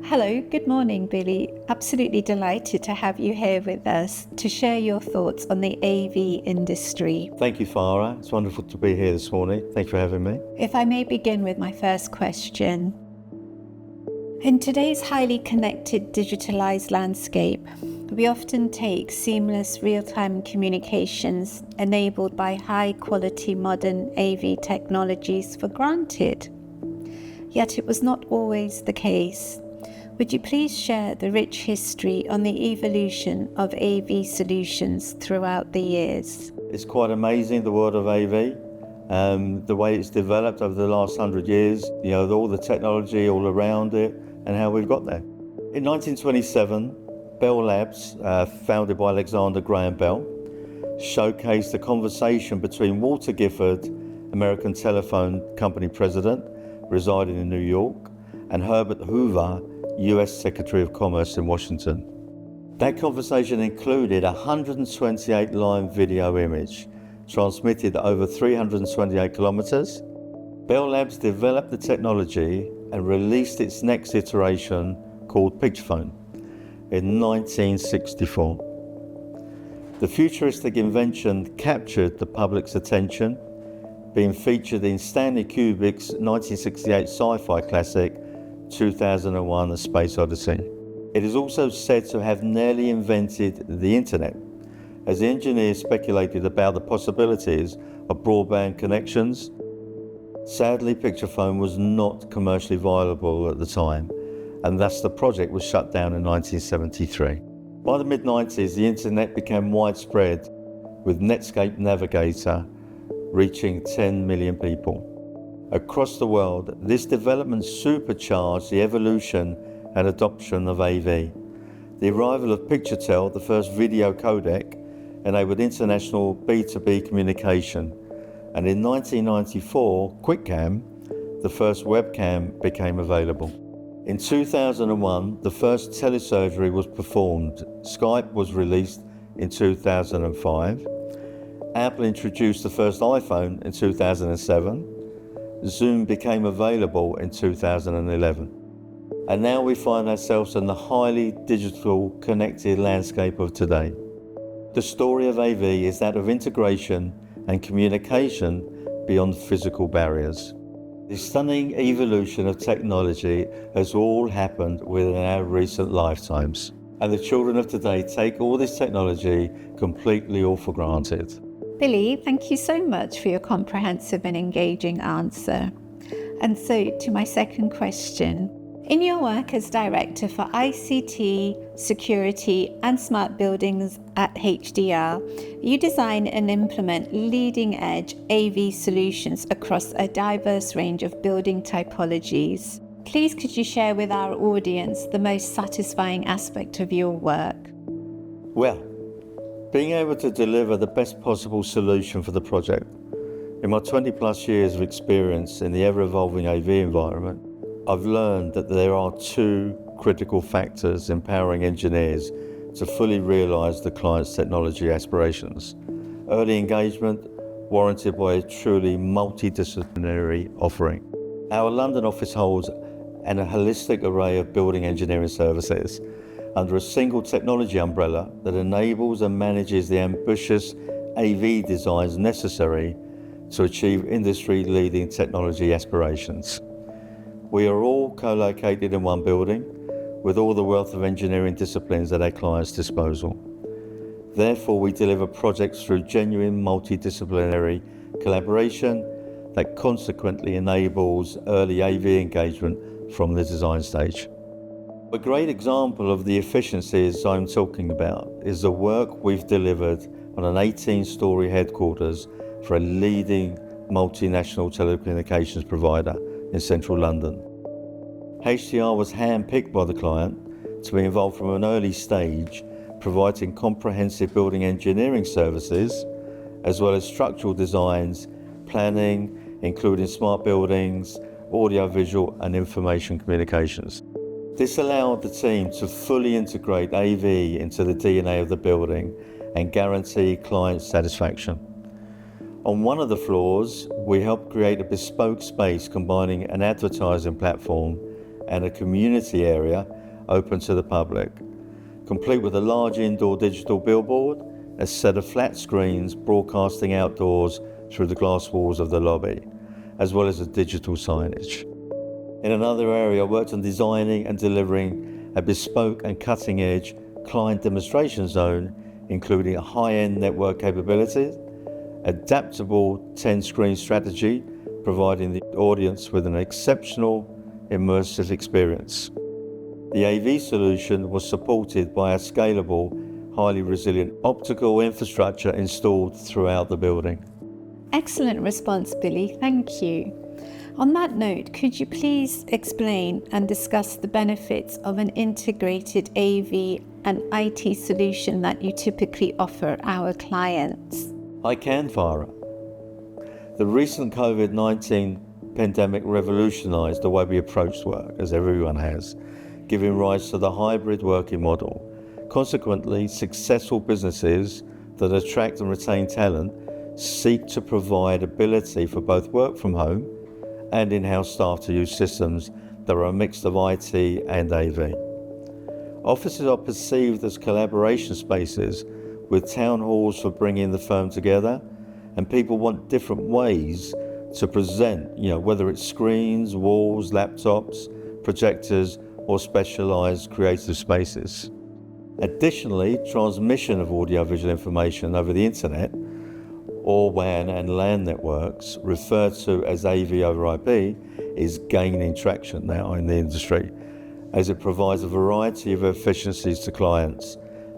Hello, good morning, Billy. Absolutely delighted to have you here with us to share your thoughts on the AV industry. Thank you, Farah. It's wonderful to be here this morning. Thank you for having me. If I may begin with my first question. In today's highly connected, digitalized landscape, we often take seamless real-time communications enabled by high-quality modern AV technologies for granted. Yet it was not always the case. Would you please share the rich history on the evolution of AV solutions throughout the years? It's quite amazing, the world of AV, the way it's developed over the last 100 years, all the technology all around it and how we've got there. In 1927, Bell Labs, founded by Alexander Graham Bell, showcased a conversation between Walter Gifford, American Telephone Company president, residing in New York, and Herbert Hoover, US Secretary of Commerce in Washington. That conversation included a 128-line video image transmitted over 328 kilometers. Bell Labs developed the technology and released its next iteration called Picturephone in 1964. The futuristic invention captured the public's attention, being featured in Stanley Kubrick's 1968 sci-fi classic 2001: A Space Odyssey. It is also said to have nearly invented the internet, as the engineers speculated about the possibilities of broadband connections. Sadly, Picturephone was not commercially viable at the time, and thus the project was shut down in 1973. By the mid-90s, the internet became widespread, with Netscape Navigator reaching 10 million people. Across the world, this development supercharged the evolution and adoption of AV. The arrival of Picturetel, the first video codec, enabled international B2B communication. And in 1994, QuickCam, the first webcam, became available. In 2001, the first telesurgery was performed. Skype was released in 2005. Apple introduced the first iPhone in 2007. Zoom became available in 2011. And now we find ourselves in the highly digital connected landscape of today. The story of AV is that of integration and communication beyond physical barriers. The stunning evolution of technology has all happened within our recent lifetimes. And the children of today take all this technology completely all for granted. Billy, thank you so much for your comprehensive and engaging answer. And so to my second question. In your work as Director for ICT, Security and Smart Buildings at HDR, you design and implement leading-edge AV solutions across a diverse range of building typologies. Please could you share with our audience the most satisfying aspect of your work? Well, being able to deliver the best possible solution for the project. In my 20 plus years of experience in the ever-evolving AV environment, I've learned that there are two critical factors empowering engineers to fully realise the client's technology aspirations. Early engagement, warranted by a truly multidisciplinary offering. Our London office holds a holistic array of building engineering services under a single technology umbrella that enables and manages the ambitious AV designs necessary to achieve industry-leading technology aspirations. We are all co-located in one building with all the wealth of engineering disciplines at our clients' disposal. Therefore, we deliver projects through genuine multidisciplinary collaboration that consequently enables early AV engagement from the design stage. A great example of the efficiencies I'm talking about is the work we've delivered on an 18-story headquarters for a leading multinational telecommunications provider in central London. HDR was handpicked by the client to be involved from an early stage, providing comprehensive building engineering services, as well as structural designs, planning, including smart buildings, audio-visual and information communications. This allowed the team to fully integrate AV into the DNA of the building and guarantee client satisfaction. On one of the floors, we helped create a bespoke space combining an advertising platform and a community area open to the public, complete with a large indoor digital billboard, a set of flat screens broadcasting outdoors through the glass walls of the lobby, as well as a digital signage. In another area, I worked on designing and delivering a bespoke and cutting-edge client demonstration zone, including a high-end network capabilities, adaptable 10-screen strategy, providing the audience with an exceptional immersive experience. The AV solution was supported by a scalable, highly resilient optical infrastructure installed throughout the building. Excellent response, Billy. Thank you. On that note, could you please explain and discuss the benefits of an integrated AV and IT solution that you typically offer our clients? I can, Farah. The recent COVID-19 pandemic revolutionized the way we approach work, as everyone has, giving rise to the hybrid working model. Consequently, successful businesses that attract and retain talent seek to provide ability for both work from home and in-house staff to use systems that are a mix of IT and AV. Offices are perceived as collaboration spaces with town halls for bringing the firm together, and people want different ways to present, whether it's screens, walls, laptops, projectors, or specialized creative spaces. Additionally, transmission of audiovisual information over the internet, or WAN and LAN networks, referred to as AV over IP, is gaining traction now in the industry, as it provides a variety of efficiencies to clients.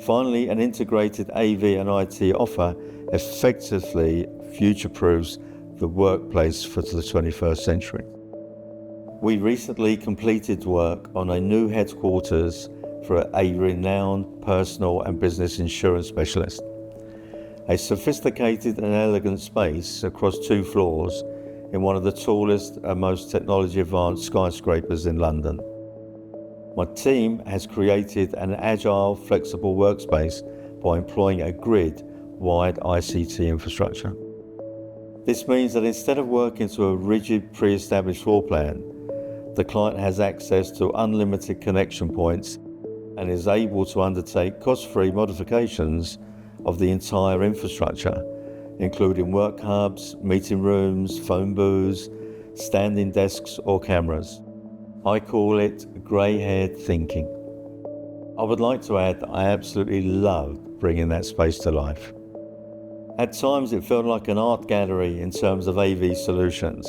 Finally, an integrated AV and IT offer effectively future-proofs the workplace for the 21st century. We recently completed work on a new headquarters for a renowned personal and business insurance specialist. A sophisticated and elegant space across 2 floors in one of the tallest and most technology-advanced skyscrapers in London. My team has created an agile, flexible workspace by employing a grid-wide ICT infrastructure. This means that instead of working to a rigid, pre-established floor plan, the client has access to unlimited connection points and is able to undertake cost-free modifications of the entire infrastructure, including work hubs, meeting rooms, phone booths, standing desks or cameras. I call it grey-haired thinking. I would like to add that I absolutely loved bringing that space to life. At times it felt like an art gallery in terms of AV solutions.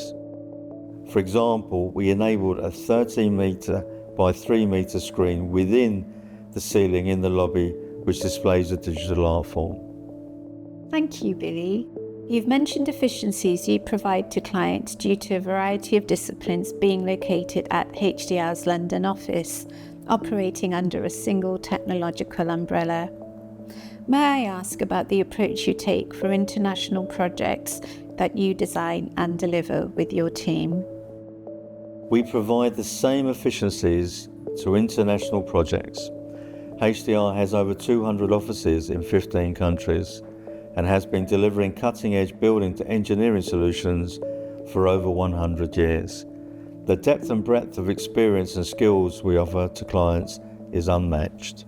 For example, we enabled a 13-metre by 3-metre screen within the ceiling in the lobby, which displays a digital art form. Thank you, Billy. You've mentioned efficiencies you provide to clients due to a variety of disciplines being located at HDR's London office, operating under a single technological umbrella. May I ask about the approach you take for international projects that you design and deliver with your team? We provide the same efficiencies to international projects. HDR has over 200 offices in 15 countries and has been delivering cutting-edge building to engineering solutions for over 100 years. The depth and breadth of experience and skills we offer to clients is unmatched.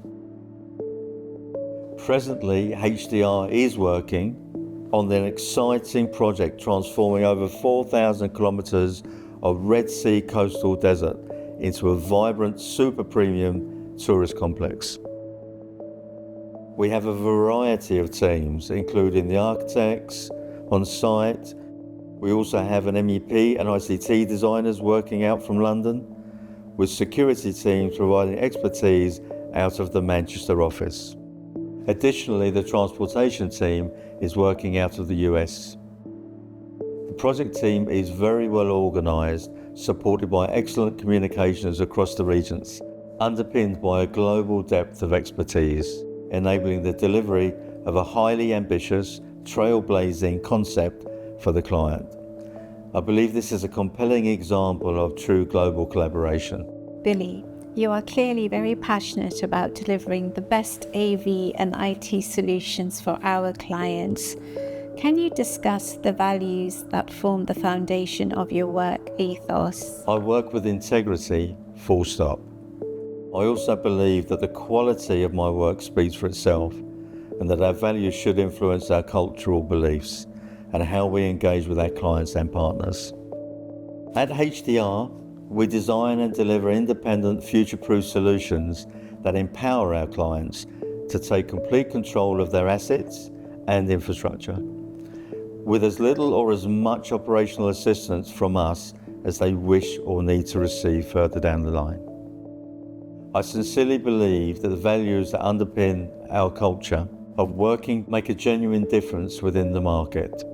Presently, HDR is working on an exciting project transforming over 4,000 kilometres of Red Sea coastal desert into a vibrant, super premium tourist complex. We have a variety of teams, including the architects on site. We also have an MEP and ICT designers working out from London, with security teams providing expertise out of the Manchester office. Additionally, the transportation team is working out of the US. The project team is very well organised, supported by excellent communications across the regions, underpinned by a global depth of expertise, enabling the delivery of a highly ambitious, trailblazing concept for the client. I believe this is a compelling example of true global collaboration. Billy, you are clearly very passionate about delivering the best AV and IT solutions for our clients. Can you discuss the values that form the foundation of your work ethos? I work with integrity, full stop. I also believe that the quality of my work speaks for itself, and that our values should influence our cultural beliefs and how we engage with our clients and partners. At HDR, we design and deliver independent, future-proof solutions that empower our clients to take complete control of their assets and infrastructure, with as little or as much operational assistance from us as they wish or need to receive further down the line. I sincerely believe that the values that underpin our culture of working make a genuine difference within the market.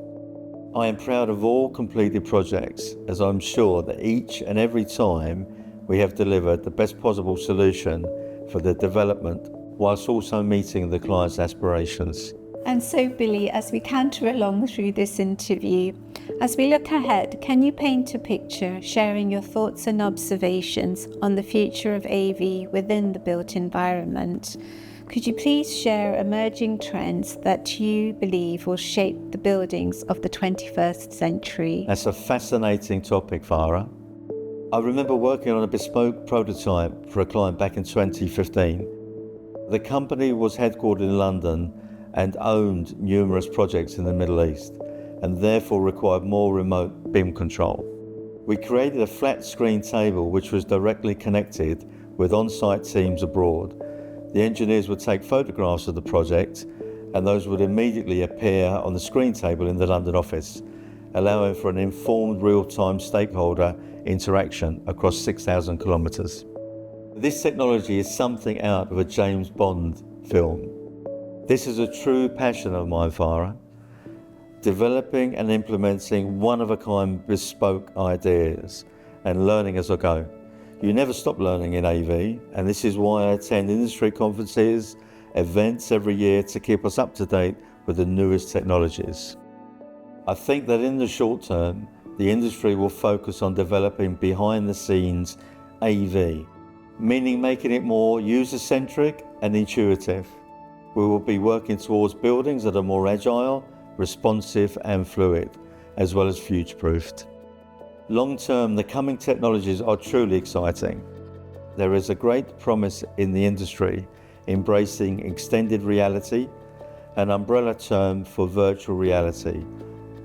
I am proud of all completed projects, as I'm sure that each and every time we have delivered the best possible solution for the development, whilst also meeting the client's aspirations. And so, Billy, as we canter along through this interview, as we look ahead, can you paint a picture, sharing your thoughts and observations on the future of AV within the built environment? Could you please share emerging trends that you believe will shape the buildings of the 21st century? That's a fascinating topic, Farah. I remember working on a bespoke prototype for a client back in 2015. The company was headquartered in London and owned numerous projects in the Middle East, and therefore required more remote BIM control. We created a flat screen table which was directly connected with on-site teams abroad. The engineers would take photographs of the project, and those would immediately appear on the screen table in the London office, allowing for an informed real-time stakeholder interaction across 6,000 kilometres. This technology is something out of a James Bond film. This is a true passion of mine, Farah. Developing and implementing one-of-a-kind bespoke ideas and learning as I go. You never stop learning in AV, and this is why I attend industry conferences, events every year to keep us up to date with the newest technologies. I think that in the short term, the industry will focus on developing behind-the-scenes AV, meaning making it more user-centric and intuitive. We will be working towards buildings that are more agile, responsive and fluid, as well as future-proofed. Long-term, the coming technologies are truly exciting. There is a great promise in the industry embracing extended reality, an umbrella term for virtual reality,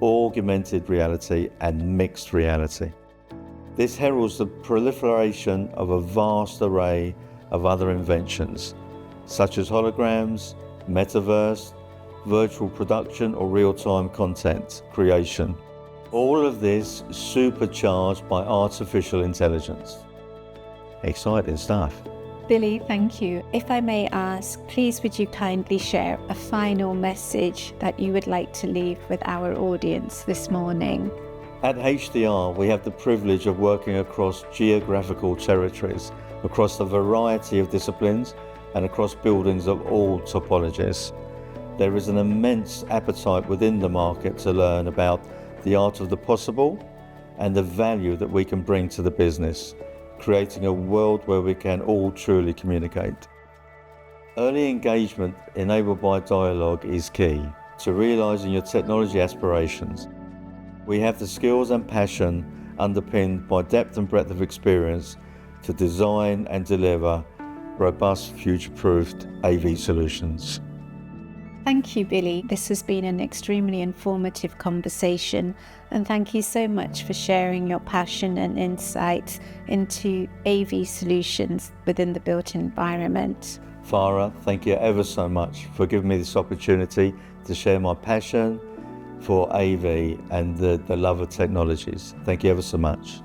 augmented reality and mixed reality. This heralds the proliferation of a vast array of other inventions, such as holograms, metaverse, virtual production or real-time content creation. All of this supercharged by artificial intelligence. Exciting stuff. Billy, thank you. If I may ask, please would you kindly share a final message that you would like to leave with our audience this morning? At HDR, we have the privilege of working across geographical territories, across a variety of disciplines, and across buildings of all topologies. There is an immense appetite within the market to learn about the art of the possible and the value that we can bring to the business, creating a world where we can all truly communicate. Early engagement enabled by dialogue is key to realizing your technology aspirations. We have the skills and passion underpinned by depth and breadth of experience to design and deliver robust, future-proofed AV solutions. Thank you, Billy. This has been an extremely informative conversation, and thank you so much for sharing your passion and insights into AV solutions within the built environment. Farah, thank you ever so much for giving me this opportunity to share my passion for AV and the love of technologies. Thank you ever so much.